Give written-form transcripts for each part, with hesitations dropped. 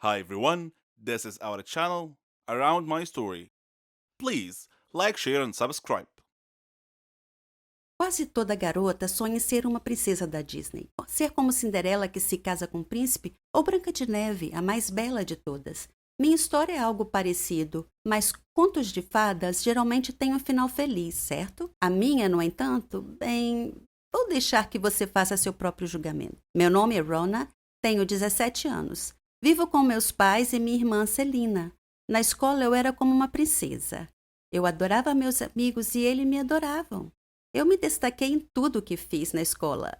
Hi everyone, this is our channel Around My Story. Please like, share and subscribe. Quase toda garota sonha em ser uma princesa da Disney. Ser como Cinderela que se casa com um príncipe ou Branca de Neve, a mais bela de todas. Minha história é algo parecido, mas contos de fadas geralmente têm um final feliz, certo? A minha, no entanto, bem, vou deixar que você faça seu próprio julgamento. Meu nome é Rona, tenho 17 anos. Vivo com meus pais e minha irmã Celina. Na escola eu era como uma princesa. Eu adorava meus amigos e eles me adoravam. Eu me destaquei em tudo o que fiz na escola.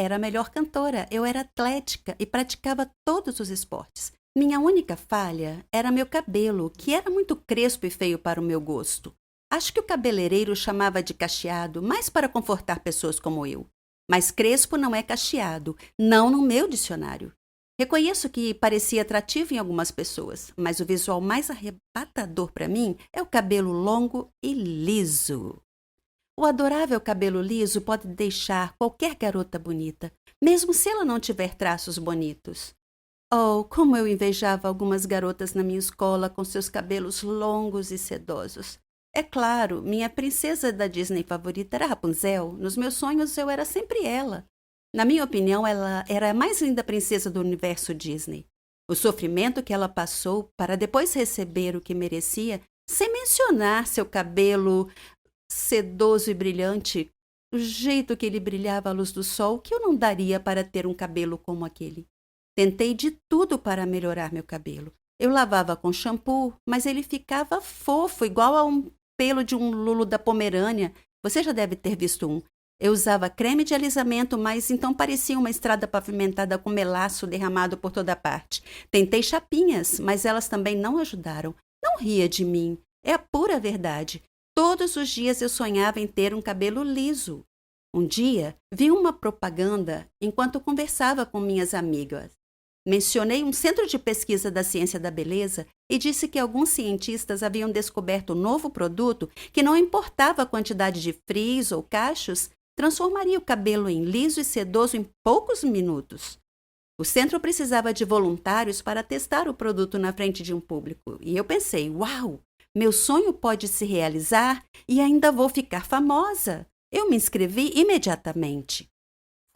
Era a melhor cantora, eu era atlética e praticava todos os esportes. Minha única falha era meu cabelo, que era muito crespo e feio para o meu gosto. Acho que o cabeleireiro chamava de cacheado, mais para confortar pessoas como eu. Mas crespo não é cacheado, não no meu dicionário. Reconheço que parecia atrativo em algumas pessoas, mas o visual mais arrebatador para mim é o cabelo longo e liso. O adorável cabelo liso pode deixar qualquer garota bonita, mesmo se ela não tiver traços bonitos. Oh, como eu invejava algumas garotas na minha escola com seus cabelos longos e sedosos. É claro, minha princesa da Disney favorita era Rapunzel. Nos meus sonhos eu era sempre ela. Na minha opinião, ela era a mais linda princesa do universo Disney. O sofrimento que ela passou para depois receber o que merecia, sem mencionar seu cabelo sedoso e brilhante, o jeito que ele brilhava à luz do sol, que eu não daria para ter um cabelo como aquele. Tentei de tudo para melhorar meu cabelo. Eu lavava com shampoo, mas ele ficava fofo, igual a um pelo de um lulo da Pomerânia. Você já deve ter visto um. Eu usava creme de alisamento, mas então parecia uma estrada pavimentada com melaço derramado por toda parte. Tentei chapinhas, mas elas também não ajudaram. Não ria de mim. É a pura verdade. Todos os dias eu sonhava em ter um cabelo liso. Um dia, vi uma propaganda enquanto conversava com minhas amigas. Mencionei um centro de pesquisa da ciência da beleza e disse que alguns cientistas haviam descoberto um novo produto que não importava a quantidade de frizz ou cachos, transformaria o cabelo em liso e sedoso em poucos minutos. O centro precisava de voluntários para testar o produto na frente de um público. E eu pensei, uau! Meu sonho pode se realizar e ainda vou ficar famosa. Eu me inscrevi imediatamente.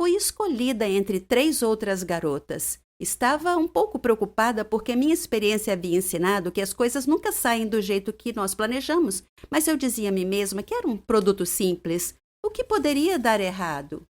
Fui escolhida entre 3 outras garotas. Estava um pouco preocupada porque minha experiência havia ensinado que as coisas nunca saem do jeito que nós planejamos, mas eu dizia a mim mesma que era um produto simples. O que poderia dar errado?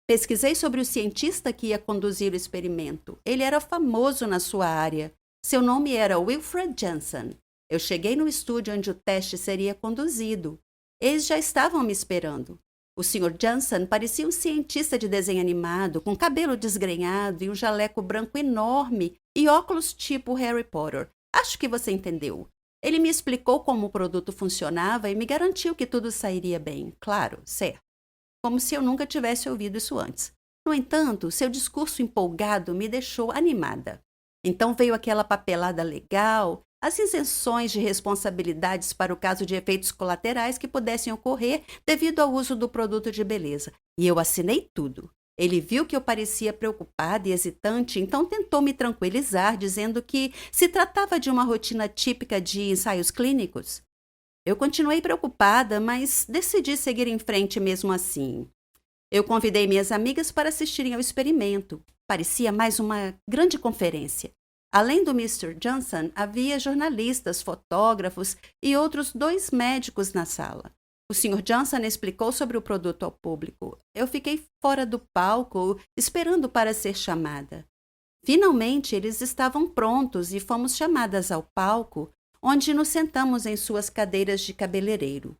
Pesquisei sobre o cientista que ia conduzir o experimento. Ele era famoso na sua área. Seu nome era Wilfred Janssen. Eu cheguei no estúdio onde o teste seria conduzido. Eles já estavam me esperando. O Sr. Janssen parecia um cientista de desenho animado, com cabelo desgrenhado e um jaleco branco enorme e óculos tipo Harry Potter. Acho que você entendeu. Ele me explicou como o produto funcionava e me garantiu que tudo sairia bem. Claro, certo. Como se eu nunca tivesse ouvido isso antes. No entanto, seu discurso empolgado me deixou animada. Então veio aquela papelada legal, as isenções de responsabilidades para o caso de efeitos colaterais que pudessem ocorrer devido ao uso do produto de beleza. E eu assinei tudo. Ele viu que eu parecia preocupada e hesitante, então tentou me tranquilizar, dizendo que se tratava de uma rotina típica de ensaios clínicos. Eu continuei preocupada, mas decidi seguir em frente mesmo assim. Eu convidei minhas amigas para assistirem ao experimento. Parecia mais uma grande conferência. Além do Mr. Johnson, havia jornalistas, fotógrafos e outros 2 médicos na sala. O Sr. Johnson explicou sobre o produto ao público. Eu fiquei fora do palco, esperando para ser chamada. Finalmente, eles estavam prontos e fomos chamadas ao palco, onde nos sentamos em suas cadeiras de cabeleireiro.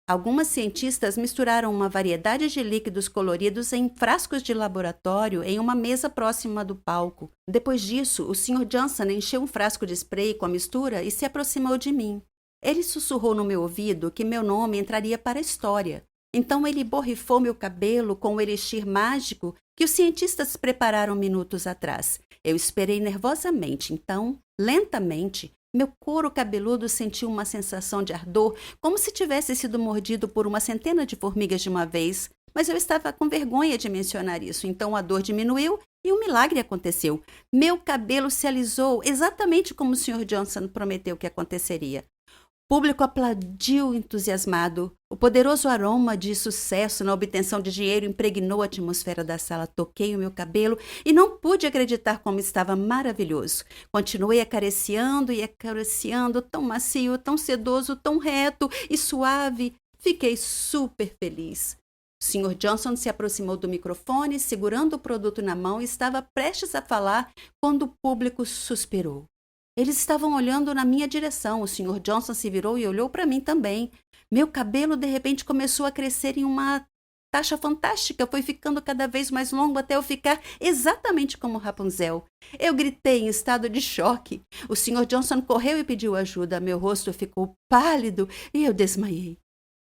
Algumas cientistas misturaram uma variedade de líquidos coloridos em frascos de laboratório em uma mesa próxima do palco. Depois disso, o Sr. Johnson encheu um frasco de spray com a mistura e se aproximou de mim. Ele sussurrou no meu ouvido que meu nome entraria para a história. Então ele borrifou meu cabelo com o elixir mágico que os cientistas prepararam minutos atrás. Eu esperei nervosamente, então, lentamente, meu couro cabeludo sentiu uma sensação de ardor, como se tivesse sido mordido por uma centena de formigas de uma vez, mas eu estava com vergonha de mencionar isso, então a dor diminuiu E um milagre aconteceu. Meu cabelo se alisou exatamente como o Sr. Johnson prometeu que aconteceria. O público aplaudiu entusiasmado. O poderoso aroma de sucesso na obtenção de dinheiro impregnou a atmosfera da sala. Toquei o meu cabelo e não pude acreditar como estava maravilhoso. Continuei acariciando e acariciando, tão macio, tão sedoso, tão reto e suave. Fiquei super feliz. O Sr. Johnson se aproximou do microfone, segurando o produto na mão, e estava prestes a falar quando o público suspirou. Eles estavam olhando na minha direção. O Sr. Johnson se virou e olhou para mim também. Meu cabelo, de repente, começou a crescer em uma taxa fantástica. Foi ficando cada vez mais longo até eu ficar exatamente como Rapunzel. Eu gritei em estado de choque. O Sr. Johnson correu e pediu ajuda. Meu rosto ficou pálido e eu desmaiei.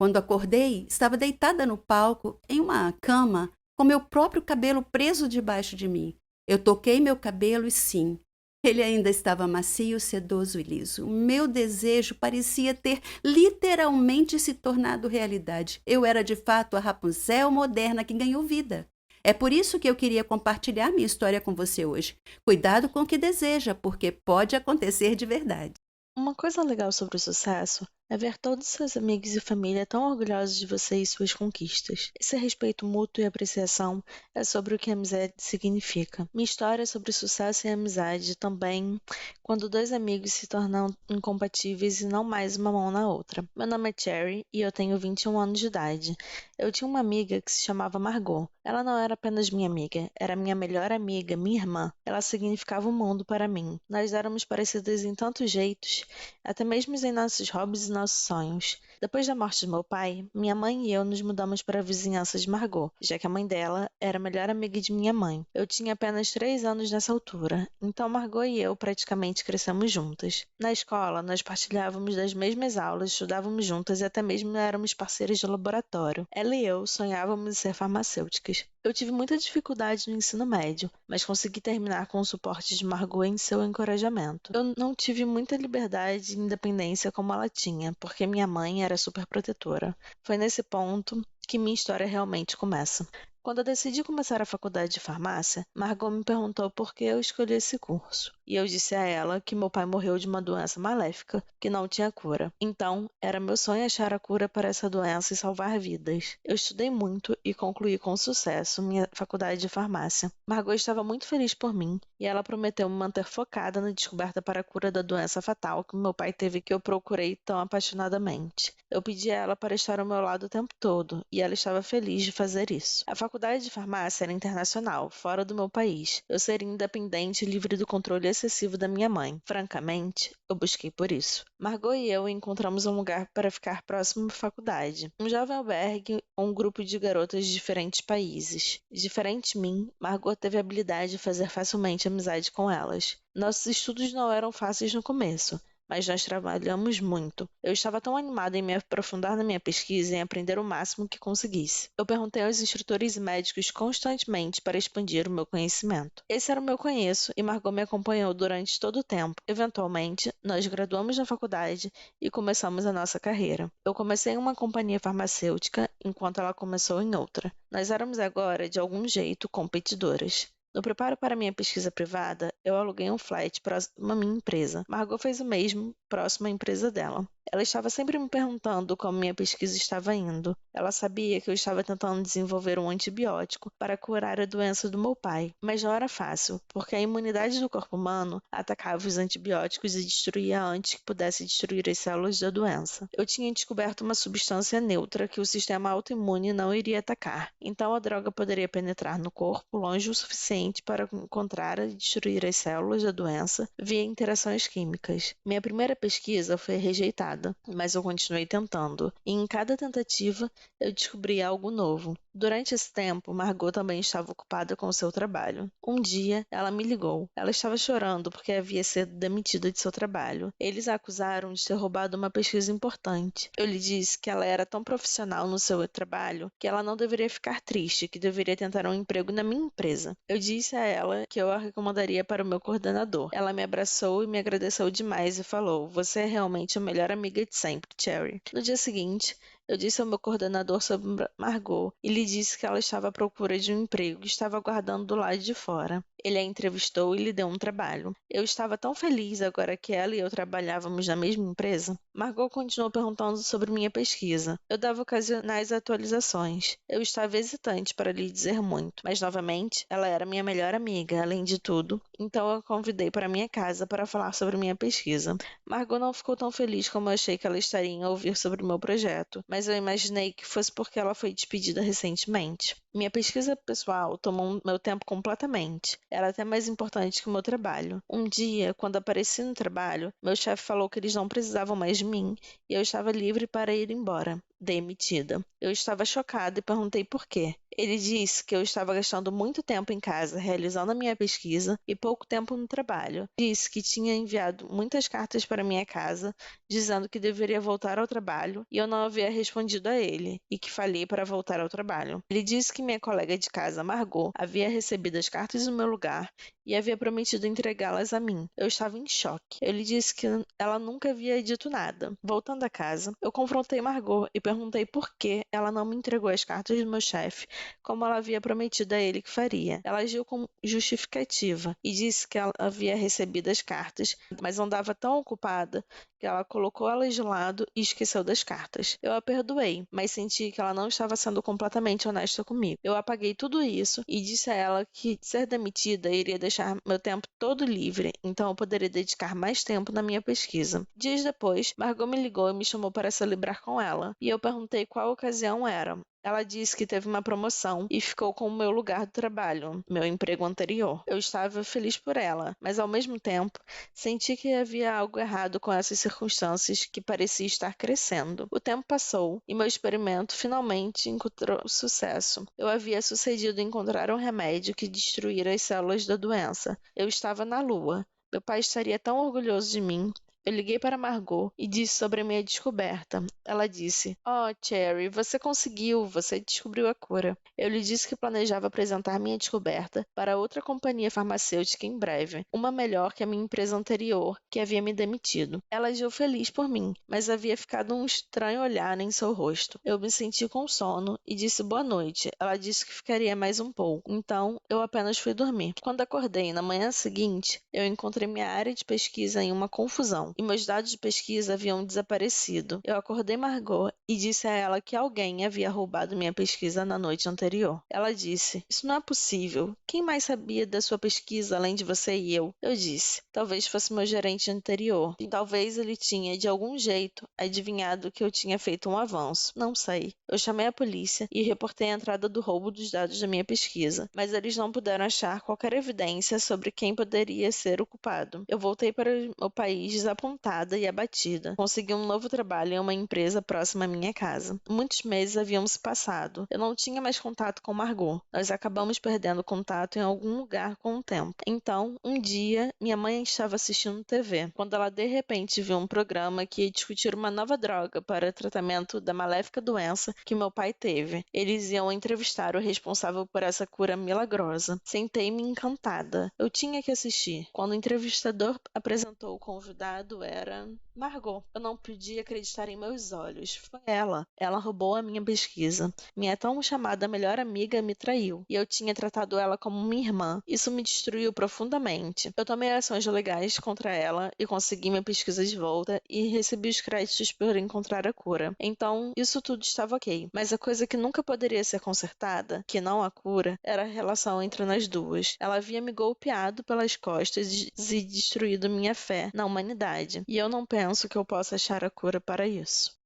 Quando acordei, estava deitada no palco, em uma cama, com meu próprio cabelo preso debaixo de mim. Eu toquei meu cabelo e sim, ele ainda estava macio, sedoso e liso. Meu desejo parecia ter literalmente se tornado realidade. Eu era de fato a Rapunzel moderna que ganhou vida. É por isso que eu queria compartilhar minha história com você hoje. Cuidado com o que deseja, porque pode acontecer de verdade. Uma coisa legal sobre o sucesso é ver todos seus amigos e família tão orgulhosos de você e suas conquistas. Esse respeito mútuo e apreciação é sobre o que a amizade significa. Minha história é sobre sucesso e amizade também, quando dois amigos se tornam incompatíveis e não mais uma mão na outra. Meu nome é Cherry e eu tenho 21 anos de idade. Eu tinha uma amiga que se chamava Margot. Ela não era apenas minha amiga, era minha melhor amiga, minha irmã. Ela significava o mundo para mim. Nós éramos parecidas em tantos jeitos, até mesmo em nossos hobbies e nossos sonhos. Depois da morte de meu pai, minha mãe e eu nos mudamos para a vizinhança de Margot, já que a mãe dela era a melhor amiga de minha mãe. Eu tinha apenas 3 anos nessa altura, então Margot e eu praticamente crescemos juntas. Na escola, nós partilhávamos das mesmas aulas, estudávamos juntas e até mesmo éramos parceiras de laboratório. Ela e eu sonhávamos em ser farmacêuticas. Eu tive muita dificuldade no ensino médio, mas consegui terminar com o suporte de Margot em seu encorajamento. Eu não tive muita liberdade e independência como ela tinha, porque minha mãe era super protetora. Foi nesse ponto que minha história realmente começa. Quando eu decidi começar a faculdade de farmácia, Margot me perguntou por que eu escolhi esse curso. E eu disse a ela que meu pai morreu de uma doença maléfica que não tinha cura. Então, era meu sonho achar a cura para essa doença e salvar vidas. Eu estudei muito e concluí com sucesso minha faculdade de farmácia. Margot estava muito feliz por mim e ela prometeu me manter focada na descoberta para a cura da doença fatal que meu pai teve, que eu procurei tão apaixonadamente. Eu pedi a ela para estar ao meu lado o tempo todo e ela estava feliz de fazer isso. A faculdade de farmácia era internacional, fora do meu país. Eu seria independente e livre do controle excessivo da minha mãe. Francamente, eu busquei por isso. Margot e eu encontramos um lugar para ficar próximo à faculdade. Um jovem albergue ou um grupo de garotas de diferentes países. Diferente de mim, Margot teve a habilidade de fazer facilmente amizade com elas. Nossos estudos não eram fáceis no começo, mas nós trabalhamos muito. Eu estava tão animada em me aprofundar na minha pesquisa e em aprender o máximo que conseguisse. Eu perguntei aos instrutores e médicos constantemente para expandir o meu conhecimento. Esse era o meu conheço e Margot me acompanhou durante todo o tempo. Eventualmente, nós graduamos na faculdade e começamos a nossa carreira. Eu comecei em uma companhia farmacêutica, enquanto ela começou em outra. Nós éramos agora, de algum jeito, competidoras. No preparo para minha pesquisa privada, eu aluguei um flat próximo à minha empresa. Margot fez o mesmo, próximo à empresa dela. Ela estava sempre me perguntando como minha pesquisa estava indo. Ela sabia que eu estava tentando desenvolver um antibiótico para curar a doença do meu pai, mas não era fácil, porque a imunidade do corpo humano atacava os antibióticos e destruía antes que pudesse destruir as células da doença. Eu tinha descoberto uma substância neutra que o sistema autoimune não iria atacar, então a droga poderia penetrar no corpo longe o suficiente para encontrar e destruir as células da doença via interações químicas. Minha primeira pesquisa foi rejeitada, mas eu continuei tentando, e em cada tentativa eu descobri algo novo. Durante esse tempo, Margot também estava ocupada com o seu trabalho. Um dia, ela me ligou. Ela estava chorando porque havia sido demitida de seu trabalho. Eles a acusaram de ter roubado uma pesquisa importante. Eu lhe disse que ela era tão profissional no seu trabalho que ela não deveria ficar triste, que deveria tentar um emprego na minha empresa. Eu disse a ela que eu a recomendaria para o meu coordenador. Ela me abraçou e me agradeceu demais e falou: "Você é realmente a melhor amiga de sempre, Cherry." No dia seguinte, Eu disse ao meu coordenador sobre Margot e lhe disse que ela estava à procura de um emprego e estava aguardando do lado de fora. Ele a entrevistou e lhe deu um trabalho. Eu estava tão feliz agora que ela e eu trabalhávamos na mesma empresa. Margot continuou perguntando sobre minha pesquisa. Eu dava ocasionais atualizações. Eu estava hesitante para lhe dizer muito, mas novamente, ela era minha melhor amiga, além de tudo, então eu a convidei para minha casa para falar sobre minha pesquisa. Margot não ficou tão feliz como eu achei que ela estaria em ouvir sobre o meu projeto, mas eu imaginei que fosse porque ela foi despedida recentemente. Minha pesquisa pessoal tomou meu tempo completamente. Era até mais importante que o meu trabalho. Um dia, quando apareci no trabalho, meu chefe falou que eles não precisavam mais de mim e eu estava livre para ir embora. Demitida. Eu estava chocada e perguntei por quê. Ele disse que eu estava gastando muito tempo em casa realizando a minha pesquisa e pouco tempo no trabalho. Disse que tinha enviado muitas cartas para minha casa dizendo que deveria voltar ao trabalho e eu não havia respondido a ele e que falhei para voltar ao trabalho. Ele disse que minha colega de casa, Margot, havia recebido as cartas no meu lugar e havia prometido entregá-las a mim. Eu estava em choque. Ele disse que ela nunca havia dito nada. Voltando a casa, eu confrontei Margot e perguntei por que ela não me entregou as cartas do meu chefe, como ela havia prometido a ele que faria. Ela agiu com justificativa e disse que ela havia recebido as cartas, mas andava tão ocupada que ela colocou elas de lado e esqueceu das cartas. Eu a perdoei, mas senti que ela não estava sendo completamente honesta comigo. Eu apaguei tudo isso e disse a ela que ser demitida iria deixar meu tempo todo livre, então eu poderia dedicar mais tempo na minha pesquisa. Dias depois, Margot me ligou e me chamou para celebrar com ela, e eu perguntei qual ocasião era. Ela disse que teve uma promoção e ficou com o meu lugar de trabalho, meu emprego anterior. Eu estava feliz por ela, mas ao mesmo tempo senti que havia algo errado com essas circunstâncias que parecia estar crescendo. O tempo passou e meu experimento finalmente encontrou sucesso. Eu havia sucedido em encontrar um remédio que destruíra as células da doença. Eu estava na Lua. Meu pai estaria tão orgulhoso de mim. Eu liguei para Margot e disse sobre a minha descoberta. Ela disse: "Oh, Cherry, você conseguiu, você descobriu a cura." Eu lhe disse que planejava apresentar minha descoberta para outra companhia farmacêutica em breve, uma melhor que a minha empresa anterior, que havia me demitido. Ela agiu feliz por mim, mas havia ficado um estranho olhar em seu rosto. Eu me senti com sono e disse boa noite. Ela disse que ficaria mais um pouco, então eu apenas fui dormir. Quando acordei na manhã seguinte, eu encontrei minha área de pesquisa em uma confusão e meus dados de pesquisa haviam desaparecido. Eu acordei Margot e disse a ela que alguém havia roubado minha pesquisa na noite anterior. Ela disse: "Isso não é possível. Quem mais sabia da sua pesquisa além de você e eu?" Eu disse: "Talvez fosse meu gerente anterior. E talvez ele tinha, de algum jeito, adivinhado que eu tinha feito um avanço. Não sei." Eu chamei a polícia e reportei a entrada do roubo dos dados da minha pesquisa, mas eles não puderam achar qualquer evidência sobre quem poderia ser o culpado. Eu voltei para o país desapontada e abatida. Consegui um novo trabalho em uma empresa próxima à minha casa. Muitos meses haviam se passado. Eu não tinha mais contato com Margot. Nós acabamos perdendo contato em algum lugar com o tempo. Então, um dia, minha mãe estava assistindo TV, quando ela de repente viu um programa que ia discutir uma nova droga para tratamento da maléfica doença que meu pai teve. Eles iam entrevistar o responsável por essa cura milagrosa. Sentei-me encantada. Eu tinha que assistir. Quando o entrevistador apresentou o convidado, era Margot. Eu não podia acreditar em meus olhos. Foi ela. Ela roubou a minha pesquisa. Minha tão chamada melhor amiga me traiu. E eu tinha tratado ela como minha irmã. Isso me destruiu profundamente. Eu tomei ações legais contra ela e consegui minha pesquisa de volta e recebi os créditos por encontrar a cura. Então, isso tudo estava ok. Mas a coisa que nunca poderia ser consertada, que não a cura, era a relação entre nós duas. Ela havia me golpeado pelas costas e destruído minha fé na humanidade. E eu não penso que eu possa achar a cura para isso.